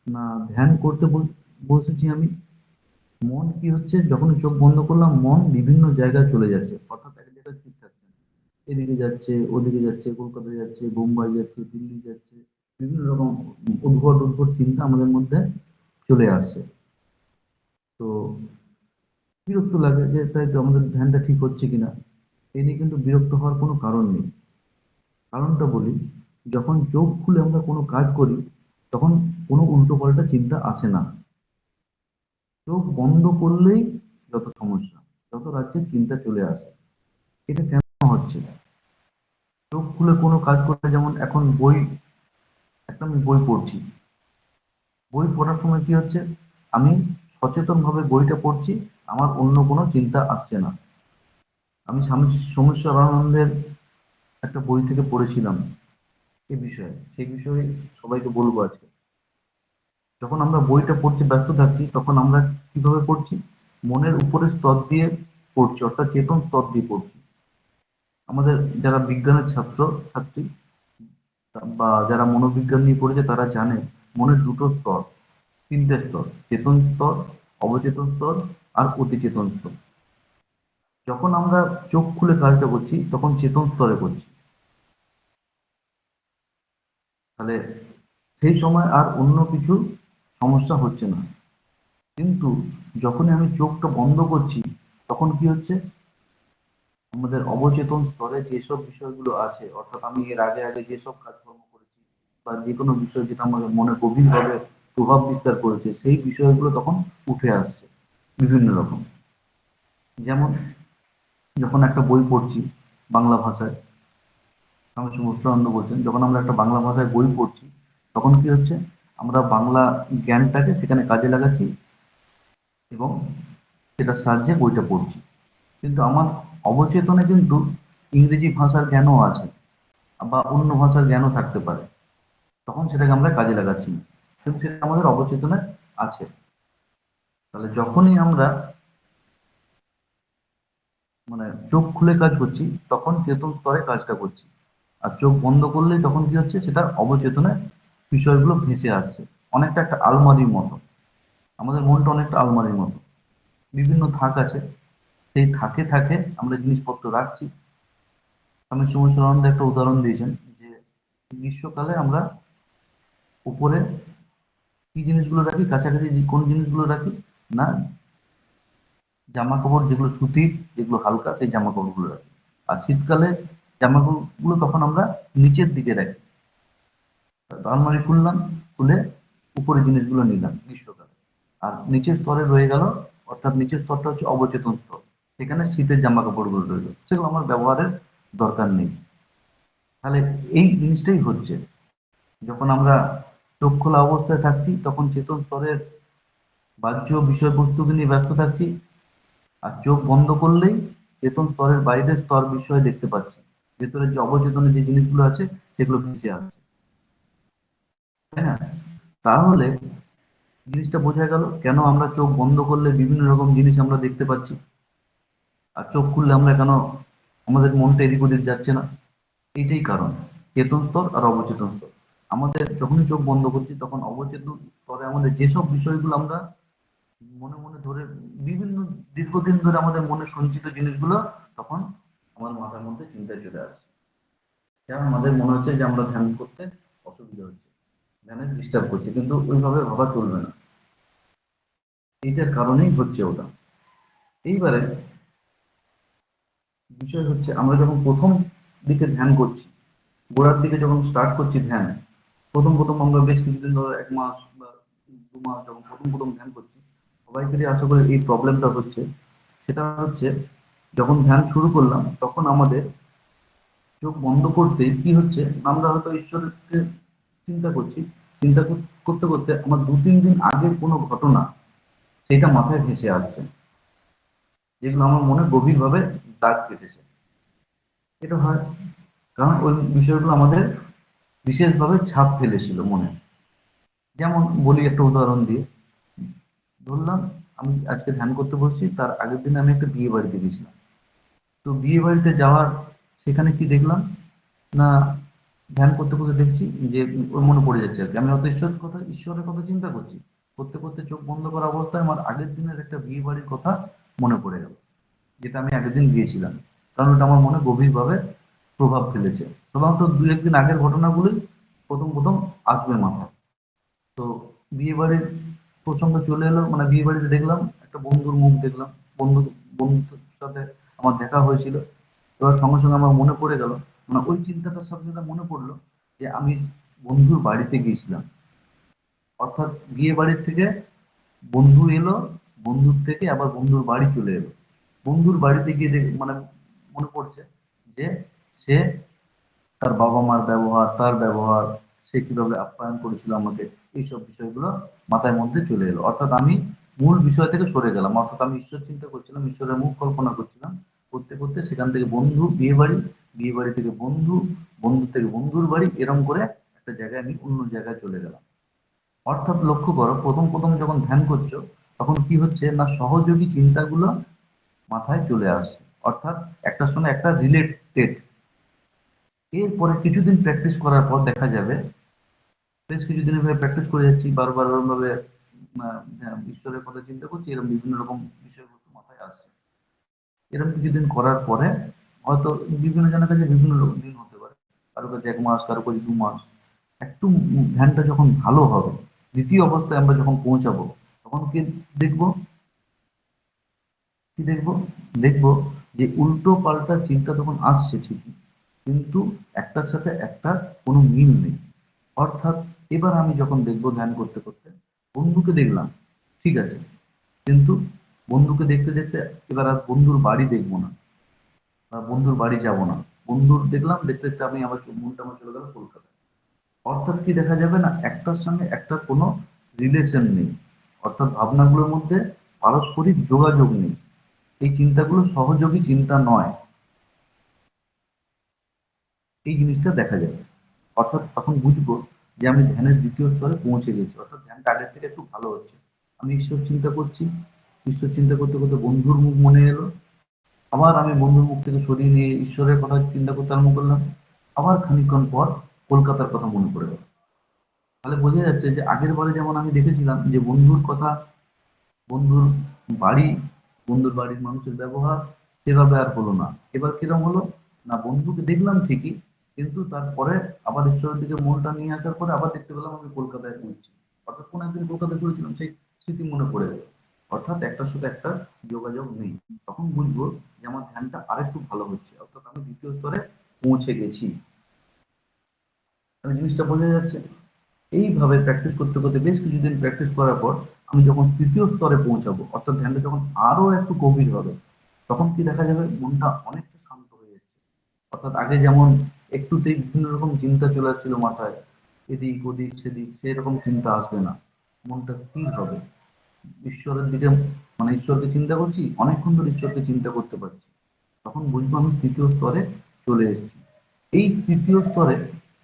না ধ্যান করতে বসেছি আমি, মন কি হচ্ছে যখন চোখ বন্ধ করলাম মন বিভিন্ন জায়গায় চলে যাচ্ছে, অর্থাৎ এক জায়গায় ঠিক থাকছে না। এদিকে যাচ্ছে, ওদিকে যাচ্ছে, কলকাতা যাচ্ছে, বোম্বাই যাচ্ছে, দিল্লি যাচ্ছে, বিভিন্ন রকম উদ্ভট উদ্ভট চিন্তা আমাদের মধ্যে চলে আসছে। তো বিরক্ত লাগে যে তাই তো আমাদের ধ্যানটা ঠিক হচ্ছে কিনা। এ নিয়ে কিন্তু বিরক্ত হওয়ার কোনো কারণ নেই। কারণটা বলি, যখন চোখ খুলে আমরা কোনো কাজ করি তখন কোনো উল্টোপাল্টা চিন্তা আসে না। চোখ বন্ধ করলেই যত সমস্যা, যত রাজ্যের চিন্তা চলে আসে। এটা কেন হচ্ছে? চোখ খুলে কোনো কাজ করতে, যেমন এখন একটা আমি বই পড়ছি, বই পড়ার সময় কি হচ্ছে, আমি সচেতন ভাবে বইটা পড়ছি, আমার অন্য কোনো চিন্তা আসছে না। আমি স্বামী সমস্যারানন্দের একটা বই থেকে পড়েছিলাম এই বিষয়ে, সেই বিষয়ে সবাইকে বলবো আজকে। যখন আমরা বইটা পড়তে ব্যস্ত থাকছি তখন আমরা কিভাবে পড়ছি, মনের উপরের স্তর দিয়ে পড়ছি, অর্থাৎ চেতন স্তর দিয়ে পড়ছি। আমাদের যারা বিজ্ঞানের ছাত্র ছাত্রী বা যারা মনোবিজ্ঞান নিয়ে পড়েছে তারা জানে মনের দুটো স্তর, তিনটে স্তর: চেতন স্তর, অবচেতন স্তর আর অতিচেতন স্তর। যখন আমরা চোখ খুলে কাজটা করছি তখন চেতন স্তরে করছি, তাহলে সেই সময় আর অন্য কিছু সমস্যা হচ্ছে না। কিন্তু যখনই আমি চোখটা বন্ধ করছি তখন কি হচ্ছে, আমাদের অবচেতন স্তরে যেসব বিষয়গুলো আছে, অর্থাৎ আমি এর আগে আগে যেসব কাজকর্ম করেছি বা যে কোনো বিষয় যেটা আমাদের মনে গভীরভাবে প্রভাব বিস্তার করেছে সেই বিষয়গুলো তখন উঠে আসছে বিভিন্ন রকম। যেমন যখন একটা বই পড়ছি বাংলা ভাষায়, স্বামী সমুদ্রানন্দ বলছেন যখন আমরা একটা বাংলা ভাষায় বই পড়ছি তখন কি হচ্ছে, আমরা বাংলা জ্ঞানটাকে সেখানে কাজে লাগাচ্ছি এবং সেটার সাহায্যে বইটা পড়ছি। কিন্তু আমার অবচেতনে কিন্তু ইংরেজি ভাষার জ্ঞানও আছে বা অন্য ভাষার জ্ঞানও থাকতে পারে, তখন সেটাকে আমরা কাজে লাগাচ্ছি না, কিন্তু সেটা আমাদের অবচেতনে আছে। তাহলে যখনই আমরা মানে চোখ খুলে কাজ করছি তখন চেতন স্তরে কাজটা করছি, আর চোখ বন্ধ করলেই তখন কি হচ্ছে, সেটা অবচেতনে বিষয়গুলো ভেসে আসছে। অনেকটা একটা আলমারির মতো, আমাদের মনটা অনেকটা আলমারির মতো, বিভিন্ন থাক আছে, সেই থাকে থাকে আমরা জিনিসপত্র রাখছি। আমি সুমন একটা উদাহরণ দিয়েছেন যে গ্রীষ্মকালে আমরা উপরে কি জিনিসগুলো রাখি, কাছাকাছি কোন জিনিসগুলো রাখি, না জামা কাপড় যেগুলো সুতির, যেগুলো হালকা সেই জামা কাপড়গুলো রাখি। আর শীতকালে জামা কাপড়গুলো তখন আমরা নিচের দিকে রাখি। আলমারি খুললাম, খুলে উপরে জিনিসগুলো নিলাম গ্রীষ্মকালে। আর নিচের স্তরে রয়ে গেল, অর্থাৎ নিচের স্তরটা হচ্ছে অবচেতন স্তর, সেখানে শীতের জামা কাপড়গুলো রইল, সেগুলো আমার ব্যবহারের দরকার নেই। তাহলে এই জিনিসটাই হচ্ছে, যখন আমরা চোখ খোলা অবস্থায় থাকছি তখন চেতন স্তরের বাহ্য বিষয়বস্তুকে নিয়ে ব্যস্ত থাকছি, আর চোখ বন্ধ করলেই চেতন স্তরের বাইরের স্তর বিষয় দেখতে পাচ্ছি, ভেতরে যে অবচেতনে যে জিনিসগুলো আছে সেগুলো ভেসে আসছে, তাই না? তাহলে জিনিসটা বোঝা গেল কেন আমরা চোখ বন্ধ করলে বিভিন্ন রকম জিনিস আমরা দেখতে পাচ্ছি, আর চোখ খুললে আমরা কেন আমাদের মনটা এদিক ওদিক যাচ্ছে না। এইটাই কারণ, চেতন স্তর আর অবচেতন স্তর। আমাদের যখনই চোখ বন্ধ করছি তখন অবচেতন স্তরে আমাদের যেসব বিষয়গুলো আমরা মনে মনে ধরে বিভিন্ন দীর্ঘদিন ধরে আমাদের মনে সঞ্চিত জিনিসগুলো তখন আমার মাথার মধ্যে চিন্তায় চলে আসছে, যেমন আমাদের মনে হচ্ছে যে আমরা ধ্যান করতে অসুবিধা হচ্ছে, ধ্যানে ডিস্টার্ব করছে, কিন্তু ওইভাবে ভাবা চলবে না। এইটার কারণেই হচ্ছে ওটা। এইবারে বিষয় হচ্ছে, আমরা যখন প্রথম দিকে ধ্যান করছি, গোড়ার দিকে যখন স্টার্ট করছি ধ্যান, প্রথম প্রথম আমরা বেশ কিছুদিন ধরে 1 মাস বা 2 মাস যখন প্রথম প্রথম ধ্যান করছি, সবাইকেই আশা করি এই প্রবলেমটা হচ্ছে। সেটা হচ্ছে, যখন ধ্যান শুরু করলাম তখন আমাদের চোখ বন্ধ করতে কি হচ্ছে, আমরা হয়তো ঈশ্বরকে চিন্তা করছি, চিন্তা করতে করতে আমার 2-3 দিন আগের কোনো ঘটনা সেটা মাথায় ভেসে আসছে, যেগুলো আমার মনে গভীরভাবে দাগ কেটেছে। এটা হয় কারণ ওই বিষয়গুলো আমাদের বিশেষভাবে ছাপ ফেলেছিল মনে। যেমন বলি একটা উদাহরণ দিয়ে, ধরলাম আমি আজকে ধ্যান করতে বসছি, তার আগের দিন আমি একটা বিয়ে বাড়িতে গেছিলাম। তো বিয়ে বাড়িতে যাওয়ার সেখানে কি দেখলাম, না ধ্যান করতে করতে দেখছি যে ওর মনে পড়ে যাচ্ছে আর কি, আমি অত ঈশ্বরের কথা চিন্তা করছি, করতে করতে চোখ বন্ধ করা অবস্থায় আমার আগের দিনের একটা বিয়ে বাড়ির কথা মনে পড়ে গেল, যেটা আমি আগের দিন গিয়েছিলাম। কারণ ওটা আমার মনে গভীরভাবে প্রভাব ফেলেছে। সাধারণত দু একদিন আগের ঘটনাগুলোই প্রথম প্রথম আসবে মাথায়। তো বিয়ে বাড়ির প্রসঙ্গ চলে এলো, মানে বিয়ে বাড়িতে দেখলাম একটা বন্ধুর মুখ দেখলাম, বন্ধু বন্ধুর সাথে আমার দেখা হয়েছিল। এবার সঙ্গে সঙ্গে আমার মনে পড়ে গেল, মানে ওই চিন্তাটার সাথে সাথে মনে পড়লো যে আমি বন্ধুর বাড়িতে গিয়েছিলাম। অর্থাৎ বিয়ে বাড়ির থেকে বন্ধু এলো, বন্ধুর থেকে আবার বন্ধুর বাড়ি চলে এলো। বন্ধুর বাড়িতে গিয়ে মানে মনে পড়ছে যে সে তার বাবা মার ব্যবহার, তার ব্যবহার, সে কিভাবে আপ্যায়ন করেছিল আমাকে, এইসব বিষয়গুলো মাথার মধ্যে চলে এলো। অর্থাৎ আমি মূল বিষয় থেকে সরে গেলাম, অর্থাৎ আমি ঈশ্বর চিন্তা করছিলাম, ঈশ্বরের মুখ কল্পনা করছিলাম, করতে করতে সেখান থেকে বন্ধু, বিয়ে বাড়ি, বিয়ে বাড়ি থেকে বন্ধু, বন্ধু থেকে বন্ধুর বাড়ি, এরম করে একটা জায়গায় আমি অন্য জায়গায় চলে গেলাম। অর্থাৎ লক্ষ্য করো, প্রথম প্রথম যখন ধ্যান করছো তখন কি হচ্ছে না, সহযোগী চিন্তাগুলো মাথায় চলে আসছে, অর্থাৎ একটার সঙ্গে একটা রিলেটেড। এরপরে কিছুদিন প্র্যাকটিস করার পর দেখা যাবে, বেশ কিছুদিন এভাবে প্র্যাকটিস করে যাচ্ছি, বারবার ওরকম ভাবে ঈশ্বরের কথা চিন্তা করছি, এরকম বিভিন্ন রকম বিষয়বস্তু মাথায় আসছে। এরকম কিছুদিন করার পরে হয়তো বিভিন্ন জনের কাছে বিভিন্ন দিন হতে পারে, কারো কাছে 1 মাস, কারো কাছে 2 মাস, একটু ধ্যানটা যখন ভালো হবে, দ্বিতীয় অবস্থায় আমরা যখন পৌঁছাবো, তখন কি দেখবো, কি দেখবো, দেখবো যে উল্টো পাল্টা চিন্তা তখন আসছে ঠিকই, কিন্তু একটার সাথে একটা কোনো মিল নেই। অর্থাৎ এবার আমি যখন দেখবো ধ্যান করতে করতে বন্ধুকে দেখলাম, ঠিক আছে, কিন্তু বন্ধুকে দেখতে দেখতে এবার আর বন্ধুর বাড়ি দেখবো না, বা বন্ধুর বাড়ি যাব না, বন্ধুর দেখলাম, দেখতে দেখতে আমি আমার মনটা আমার চলে গেল কলকাতায়। অর্থাৎ কি দেখা যাবে না, একটার সঙ্গে একটা কোনো রিলেশন নেই, অর্থাৎ ভাবনাগুলোর মধ্যে পারস্পরিক যোগাযোগ নেই, এই চিন্তাগুলো সহযোগী চিন্তা নয়, এই জিনিসটা দেখা যাবে। অর্থাৎ তখন বুঝবো যে আমি ধ্যানের দ্বিতীয় স্তরে পৌঁছে গেছি, অর্থাৎ ধ্যানটা আগের থেকে একটু ভালো হচ্ছে। আমি ঈশ্বর চিন্তা করছি, ঈশ্বর চিন্তা করতে করতে বন্ধুর মুখ মনে এলো, আবার আমি বন্ধুর মুখ থেকে সরিয়ে নিয়ে ঈশ্বরের কথা চিন্তা করতে আরম্ভ করলাম, আবার খানিকক্ষণ পর কলকাতার কথা মনে পড়ে গেল। তাহলে বোঝা যাচ্ছে যে আগের বারে যেমন আমি দেখেছিলাম যে বন্ধুর কথা, বন্ধুর বাড়ি, বন্ধুর বাড়ির মানুষের ব্যবহার সেভাবে আর হলো না। এবার কিরকম হলো না, বন্ধুকে দেখলাম ঠিকই, কিন্তু তারপরে আবার ঈশ্বরের দিকে মনটা নিয়ে আসার পরে আবার দেখতে পেলাম আমি কলকাতায় ঘুরছি, অর্থাৎ কোন একদিন কলকাতায় ঘুরেছিলাম সেই স্মৃতি মনে পড়ে গেল। অর্থাৎ একটার সাথে একটা যোগাযোগ নেই। তখন বুঝবো যে আমার ধ্যানটা আরেকটু ভালো হচ্ছে, অর্থাৎ আমি দ্বিতীয় স্তরে পৌঁছে গেছি। তাহলে জিনিসটা বোঝা যাচ্ছে। এইভাবে প্র্যাকটিস করতে করতে বেশ কিছুদিন প্র্যাকটিস করার পর আমি যখন তৃতীয় স্তরে পৌঁছাবো, অর্থাৎ ধ্যানটা যখন আরো একটু গভীর হবে, তখন কি দেখা যাবে মনটা অনেকটা শান্ত হয়ে যাচ্ছে। অর্থাৎ আগে যেমন একটুতেই বিভিন্ন রকম চিন্তা চলে আসছিল মাথায়, এদিক ওদিক সেদিক, সেরকম চিন্তা আসবে না, মনটা স্থির হবে। ঈশ্বরের দিকে, মানে ঈশ্বরকে চিন্তা করছি, অনেকক্ষণ ধরে ঈশ্বরকে চিন্তা করতে পারছি, তখন বুঝবো আমি তৃতীয় স্তরে চলে এসেছি। এই তৃতীয় স্তরে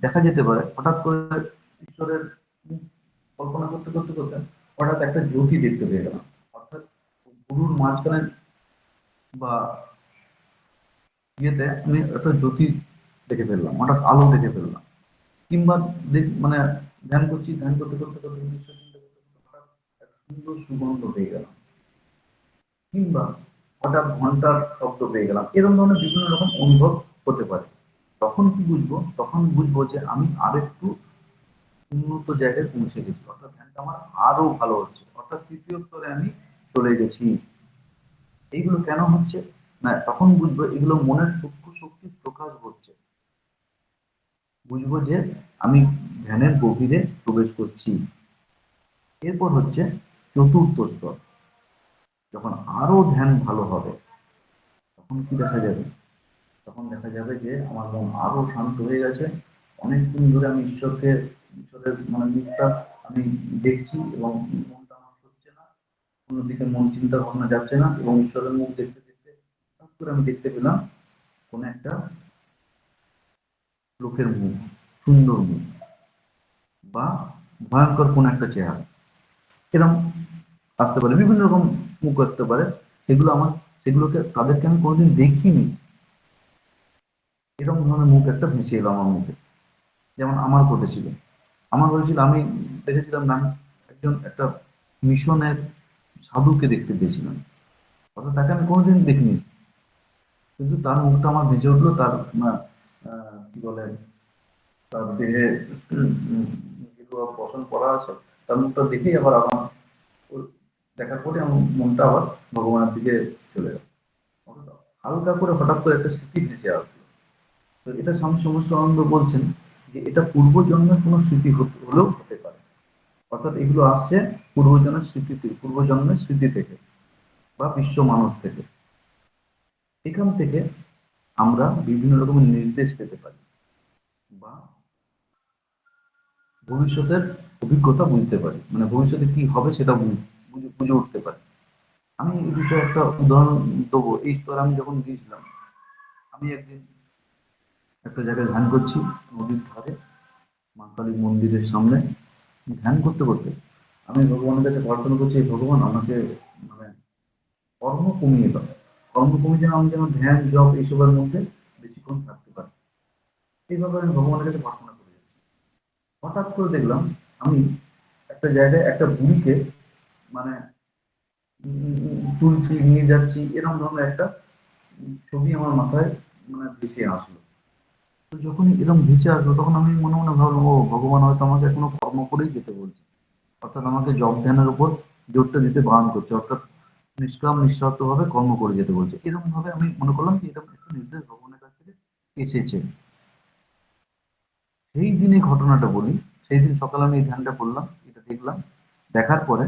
দেখা যেতে পারে হঠাৎ করে ঈশ্বরের মুখ কল্পনা করতে করতে করতে হঠাৎ একটা জ্যোতি দেখতে পেয়ে গেলাম, অর্থাৎ গুরুর মাঝখানে বা ইয়েতে আমি একটা জ্যোতি দেখে ফেললাম, হঠাৎ আলো দেখে ফেললাম। কিংবা মানে ধ্যান করছি, ধ্যান করতে করতে করতে ঈশ্বর চিন্তা করতে করতে হঠাৎ একটা সুন্দর সুগন্ধ পেয়ে গেলাম, কিংবা হঠাৎ ঘন্টার শব্দ পেয়ে গেলাম, এরকম ধরনের বিভিন্ন রকম অনুভব হতে পারে। তখন কি বুঝবো, তখন বুঝবো যে আমি আরেকটু উন্নত জায়গায় পৌঁছে গেছি, অর্থাৎ ধ্যানটা আমার আরো ভালো হচ্ছে, অর্থাৎ তৃতীয় স্তরে আমি চলে গেছি। এইগুলো কেন হচ্ছে না, তখন বুঝবো এগুলো মনের সূক্ষ্ম শক্তির প্রকাশ ঘটছে, বুঝবো যে আমি ধ্যানের গভীরে প্রবেশ করছি। এরপর হচ্ছে চতুর্থ স্তর, যখন আরো ধ্যান ভালো হবে, তখন কি দেখা যাবে, তখন দেখা যাবে যে আমার মন আরো শান্ত হয়ে গেছে। অনেকদিন ধরে আমি ঈশ্বরের মানে মুখটা আমি দেখছি, এবং মনটা আমার হচ্ছে না, অন্যদিকে মন চিন্তা ভাবনা যাচ্ছে না, এবং ঈশ্বরের মুখ দেখতে দেখতে হঠাৎ করে আমি দেখতে পেলাম কোন একটা লোকের মুখ, সুন্দর মুখ, বা ভয়ঙ্কর কোন একটা চেহারা, এরকম আসতে পারে, বিভিন্ন রকম মুখ আসতে পারে। সেগুলো আমার, তাদেরকে আমি কোনোদিন দেখিনি, এরকম ধরনের মুখ একটা ভেসে এলো আমার মুখে। যেমন আমার ঘটেছিল। আমার হয়েছিল, আমি দেখেছিলাম না, আমি একটা মিশনের সাধুকে দেখতে পেয়েছিলাম। অর্থাৎ তাকে আমি কোনোদিন দেখিনি, কিন্তু তার মুখটা আমার ভেসে উঠলো, তার কি বলে, তার দেহে যেগুলো পছন্দ করা আছে, তার মুখটা দেখেই আবার আমার দেখার পরে আমার মনটা আবার ভগবানের দিকে চলে গেল। হালকা করে হঠাৎ করে একটা স্মৃতি ভেসে আসলো। তো এটা স্বামী সমস্যানন্দ বলছেন যে এটা পূর্বজন্মের কোনো স্মৃতি হলেও হতে পারে। অর্থাৎ এগুলো আসছে পূর্বজন্মের স্মৃতি থেকে বা বিশ্ব মানুষ থেকে। এখান থেকে আমরা বিভিন্ন রকমের নির্দেশ পেতে পারি বা ভবিষ্যতের অভিজ্ঞতা বুঝতে পারি, মানে ভবিষ্যতে কি হবে সেটা বুঝে উঠতে পারি। আমি এই বিষয়ে একটা উদাহরণ দেবো। এই স্তরে আমি যখন গিয়েছিলাম, আমি একদিন একটা জায়গায় ধ্যান করছি, নদীর ধারে, মা কালীর মন্দিরের সামনে। ধ্যান করতে করতে আমি ভগবানের কাছে প্রার্থনা করছি, ভগবান আমাকে মানে কর্ম কমিয়ে দাও, কর্ম কমিয়ে যেন আমি যেন ধ্যান জপ এইসবের মধ্যে বেশিক্ষণ থাকতে পারি। এইভাবে আমি ভগবানের কাছে প্রার্থনা করে যাচ্ছি। হঠাৎ করে দেখলাম আমি একটা জায়গায় একটা বুড়িকে মানে তুলছি, নিয়ে যাচ্ছি, এরকম ধরনের একটা ছবি আমার মাথায় মানে ভেসে আসলো। তো যখনই এরকম ভেসে আসলো, তখন আমি মনে মনে ভাবলাম, ও ভগবান হয়তো আমাকে এখনো কর্ম করেই যেতে বলছে। অর্থাৎ আমাকে জব ধ্যানের উপর জোরটা দিতে বারণ করছে, অর্থাৎ নিষ্কাম নিঃস্বার্থ ভাবে কর্ম করে যেতে বলছে। এরকম ভাবে আমি মনে করলাম যে এরকম একটা নির্দেশ ভগবানের কাছ থেকে এসেছে। সেই দিন এই ঘটনাটা বলি। সেই দিন সকালে আমি এই ধ্যানটা করলাম, এটা দেখলাম। দেখার পরে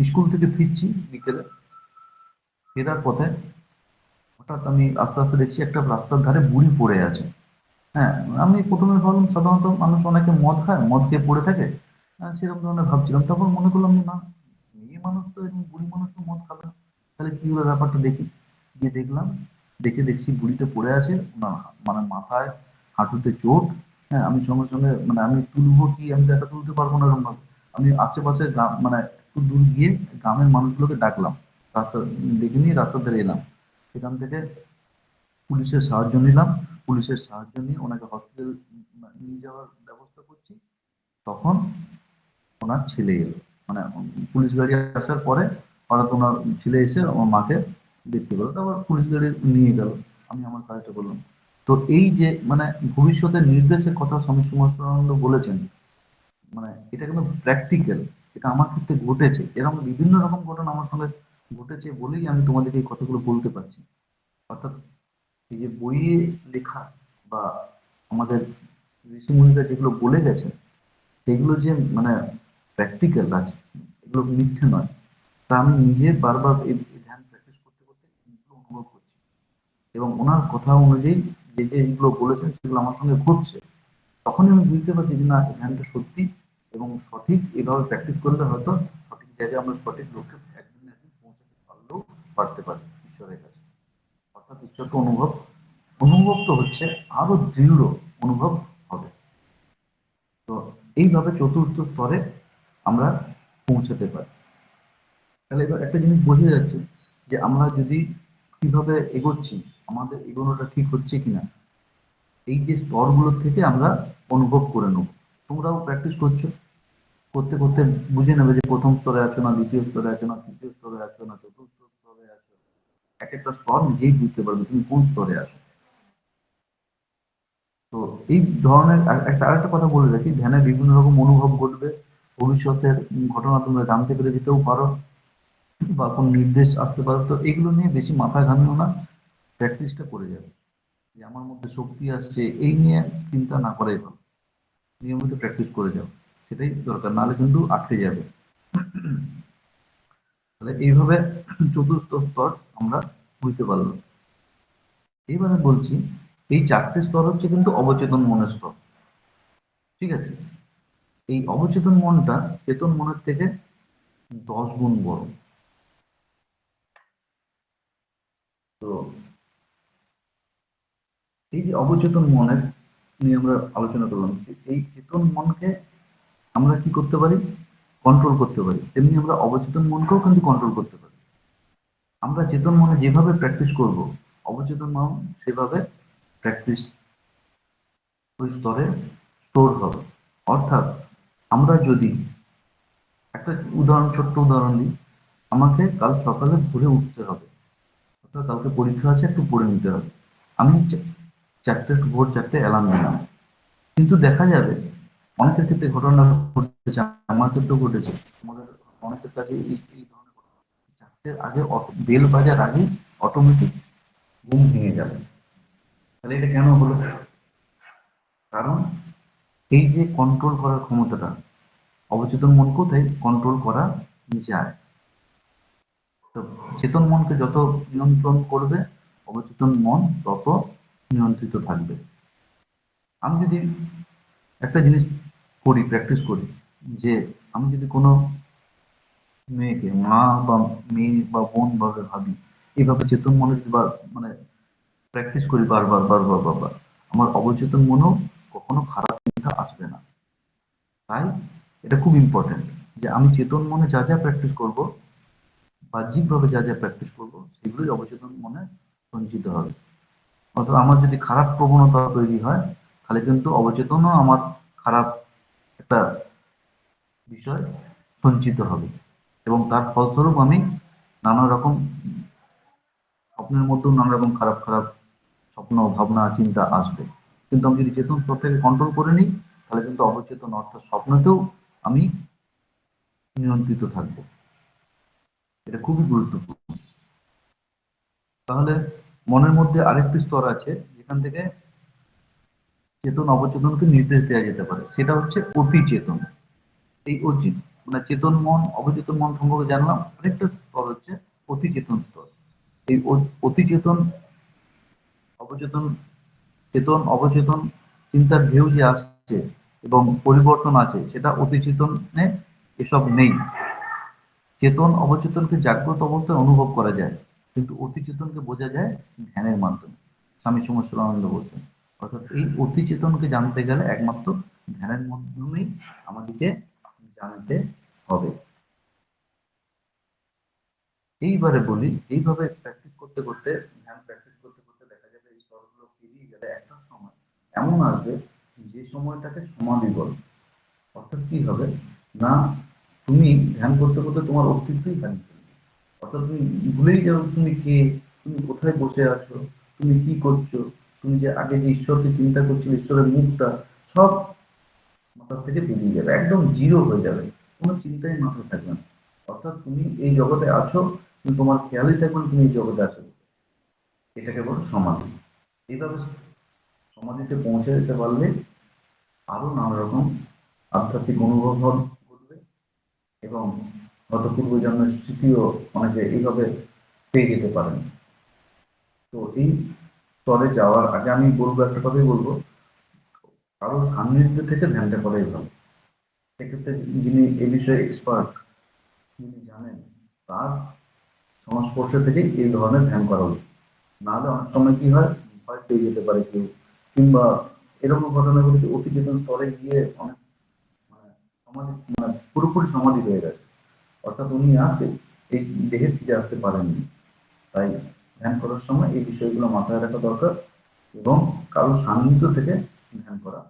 স্কুল থেকে ফিরছি বিকেলে, ফেরার পথে হঠাৎ আমি আস্তে আস্তে দেখছি একটা রাস্তার ধারে বুড়ি পড়ে আছে। হ্যাঁ, আমি প্রথমে ভাবলাম সাধারণত মানুষ অনেকে মদ খায়, মদ খেয়ে পড়ে থাকে, সেরকম ধরনের ভাবছিলাম। তারপর মনে করলাম যে না, মেয়ে মানুষ তো এরকম, বুড়ি মানুষ তো মদ খাবে না, তাহলে কি হলো ব্যাপারটা দেখি। গিয়ে দেখলাম, দেখছি বুড়িটা পড়ে আছে, না মানে মাথায় হাঁটুতে চোট। হ্যাঁ, আমি সঙ্গে সঙ্গে মানে আমি তুলবো কি, আমি তো একা তুলতে পারবো না এরকম ভাবে। আমি আশেপাশে গ্রাম মানে একটু দূর গিয়ে গ্রামের মানুষগুলোকে ডাকলাম, রাস্তা ডেকে নিয়ে রাস্তা ধারে এলাম। সেখান থেকে পুলিশের সাহায্য নিলাম। পুলিশের সাহায্য নিয়ে ওনাকে হসপিটাল নিয়ে যাওয়ার ব্যবস্থা করছি। তখন ওনার ছেলে এলো, মানে পুলিশ গাড়ি আসার পরে হঠাৎ ওনার ছেলে এসে আমার মাকে দেখতে পেলো, তারপর পুলিশ গাড়ি নিয়ে গেল। আমি আমার কাজটা করলাম। তো এই যে মানে ভবিষ্যতের নির্দেশের কথা স্বামী সুমনানন্দ বলেছেন, মানে এটা কিন্তু প্র্যাকটিক্যাল, এটা আমার ক্ষেত্রে ঘটেছে। এরকম বিভিন্ন রকম ঘটনা আমার সঙ্গে ঘটেছে বলেই আমি তোমাদেরকে এই কথাগুলো বলতে পারছি। অর্থাৎ এই যে বইয়ে লেখা বা আমাদের ঋষিমুনিরা যেগুলো বলে গেছে, সেগুলো যে মানে প্র্যাকটিক্যাল আছে, এগুলো মিথ্যে নয়। তা আমি নিজে বারবার এই ধ্যান প্র্যাকটিস করতে করতে এগুলো অনুভব করছি। এবং ওনার কথা অনুযায়ী যে যে এগুলো বলেছেন সেগুলো আমার সঙ্গে ঘটছে। তখনই আমি বুঝতে পারছি যে না, এই ধ্যানটা সত্যি এবং সঠিক। এভাবে প্র্যাকটিস করলে হয়তো সঠিক জায়গায় আমরা সঠিক লক্ষ্যে একদিন না একদিন পৌঁছাতে পারলেও পারতে পারি ঈশ্বরের কাছে। অর্থাৎ ঈশ্বরকে অনুভব তো হচ্ছে, আরো দৃঢ় অনুভব হবে। তো এইভাবে চতুর্থ স্তরে আমরা পৌঁছাতে পারি। তাহলে এবার একটা জিনিস বোঝা যাচ্ছে যে আমরা যদি কিভাবে এগোচ্ছি, আমাদের এগোনোটা ঠিক হচ্ছে কিনা, এই যে স্তরগুলোর থেকে আমরা অনুভব করে নেব। তোমরাও প্র্যাকটিস করছো, করতে করতে বুঝে নেবে যে প্রথম স্তরে আছো না, দ্বিতীয় স্তরে আছো না, তৃতীয় স্তরে আছো না, চতুর্থ স্তরে আছো। এক একটা স্তর নিজেই বুঝতে পারবে তুমি কোন স্তরে আছো। তো এই ধরনের আরেকটা কথা বলে রাখি, ধ্যানে বিভিন্ন রকম অনুভব ঘটবে। ভবিষ্যতের ঘটনা তোমরা জানতে পেরে যেতেও পারো, বা কোন নির্দেশ আসতে পারে। তো এগুলো নিয়ে বেশি মাথা ঘামিও না, প্র্যাকটিসটা করে যাবে। যে আমার মধ্যে শক্তি আসছে এই নিয়ে চিন্তা না করাই ভালো, নিয়মিত প্র্যাকটিস করে যাও, সেটাই দরকার, নাহলে কিন্তু আটকে যাবে। তাহলে এইভাবে চতুর্থ স্তর আমরা বুঝতে পারলাম। এইবারে বলছি, এই চারটে স্তর হচ্ছে কিন্তু অবচেতন মনের স্তর। ঠিক আছে? এই অবচেতন মনটা চেতন মনের থেকে 10 গুণ বড়। তো এই যে অবচেতন মনের নিয়ে আমরা আলোচনা করলাম, এই চেতন মনকে আমরা কি করতে পারি, কন্ট্রোল করতে পারি। তেমনি আমরা অবচেতন মনকেও কিন্তু কন্ট্রোল করতে পারি। আমরা চেতন মনে যেভাবে প্র্যাকটিস করব, অবচেতন মন সেভাবে প্র্যাকটিস ওই স্তরে স্টোর হবে। অর্থাৎ আমরা যদি একটা ছোট্ট উদাহরণ দিই, আমাকে কাল সকালে ভোরে উঠতে হবে, অর্থাৎ কালকে পরীক্ষা আছে, একটু পড়ে নিতে হবে। আমি ভোর 4টে অ্যালার্ম দিলাম, কিন্তু দেখা যাবে অনেকের ক্ষেত্রে ঘটনা ঘটেছে, আমার ক্ষেত্রেও ঘটেছে, আমাদের অনেকের কাছে এই ধরনের ঘটনা। 4টের আগে বেল বাজার আগেই অটোমেটিক ঘুম ভেঙে যাবে। তাহলে এটা কেন হলো? কারণ এই যে কন্ট্রোল করার ক্ষমতাটা, অবচেতন মন কোথায় কন্ট্রোল করা যায়। তো চেতন মনকে যত নিয়ন্ত্রণ করবে, অবচেতন মন তত নিয়ন্ত্রিত থাকবে। আমি যদি একটা জিনিস করি, প্র্যাকটিস করি, যে আমি যদি কোনো মেয়েকে মা বা মেয়ে বা বোন ভাবে ভাবি, এইভাবে চেতন মনে যদি মানে প্র্যাকটিস করি বারবার বারবার বারবার, আমার অবচেতন মনেও কখনো খারাপ চিন্তা আসবে না। তাই এটা খুব ইম্পর্টেন্ট যে আমি চেতন মনে যা যা প্র্যাকটিস করব, বাহ্যিকভাবে যা যা প্র্যাকটিস করব, সেগুলোই অবচেতন মনে সঞ্চিত হবে। অর্থাৎ আমার যদি খারাপ প্রবণতা তৈরি হয়, তাহলে কিন্তু অবচেতনও আমার খারাপ একটা বিষয় সঞ্চিত হবে, এবং তার ফলস্বরূপ আমি নানা রকম স্বপ্নের মধ্যেও নানা রকম খারাপ খারাপ স্বপ্ন, ভাবনা, চিন্তা আসবে। কিন্তু আমি যদি চেতন স্তরটাকে কন্ট্রোল করে নিই, তাহলে কিন্তু অবচেতন অর্থাৎ স্বপ্নতেও আমি নিয়ন্ত্রিত থাকবো। এটা খুবই গুরুত্বপূর্ণ। তাহলে মনের মধ্যে আরেকটি স্তর আছে যেখান থেকে চেতন অবচেতনকে নির্দেশ দেওয়া যেতে পারে, সেটা হচ্ছে অতি চেতন। এই অর্জিত মানে চেতন মন অবচেতন মন সম্পর্কে জানলাম, আরেকটা স্তর হচ্ছে অতি চেতন স্তর। এই অতি চেতন অবচেতন, চেতন অবচেতন চিন্তার ঢেউ যে আসছে এবং পরিবর্তন আছে, সেটা অতি চেতনে এসব নেই। চেতন অবচেতনকে জাগ্রত অবস্থায় অনুভব করা যায়, কিন্তু অতি চেতনকে বোঝা যায় ধ্যানের মাধ্যমে। স্বামী সমস্বরানন্দ বলছেন। অর্থাৎ এই অতি চেতনকে জানতে গেলে একমাত্র ধ্যানের মাধ্যমেই আমাদেরকে জানতে হবে। এইবারে বলি, এইভাবে প্র্যাকটিস করতে করতে, ধ্যান প্র্যাকটিস করতে করতে দেখা যাবে এই স্তরগুলো পেরিয়ে গেলে একটা সময় এমন আসবে যে সময়টাকে সমাধি বলে। অর্থাৎ কি হবে না, তুমি ধ্যান করতে করতে তোমার অস্তিত্বই হারিয়ে ফেলবে। অর্থাৎ তুমি ভুলেই যাও তুমি কে, তুমি কোথায় বসে আছো, তুমি কি করছো, তুমি যে আগে যে ঈশ্বরকে চিন্তা করছিলে, ঈশ্বরের মুখটা সব মাথা থেকে বেরিয়ে যাবে, একদম জিরো হয়ে যাবে, কোনো চিন্তাই মাথায় থাকবে না। অর্থাৎ তুমি এই জগতে আছো, কিন্তু তোমার খেয়ালই থাকবে না তুমি এই জগতে আছো। এটাকে বলো সমাধি। এইভাবে সমাধিতে পৌঁছে যেতে পারলে আরো নানা রকম আধ্যাত্মিক অনুভব ঘটবে, এবং হয়তো পূর্বজন্মের স্মৃতিও অনেকে এইভাবে পেয়ে যেতে পারেন। তো এই স্তরে যাওয়ার আগে আমি বলবো, একটা কথাই বলবো, কারো সান্নিধ্য থেকে ধ্যানটা করাই ভালো। সেক্ষেত্রে যিনি এ বিষয়ে এক্সপার্ট, যিনি জানেন, তার সংস্পর্শ থেকেই এই ধরনের ধ্যান করা উচিত। নাহলে অনেক সময় কি হয়, ভয় পেয়ে যেতে পারে কেউ, কিংবা এরকম ঘটনা ঘটেছে অতি চেতন স্তরে গিয়ে অনেক মানে সমাধি পুরোপুরি সমাধি হয়ে গেছে, অর্থাৎ উনি আছে এই দেহে ফিরে আসতে পারেননি। তাই ধ্যান করার সময় এই বিষয়গুলো মাথায় রাখা দরকার, এবং কারো সান্নিধ্য থেকে ধ্যান করা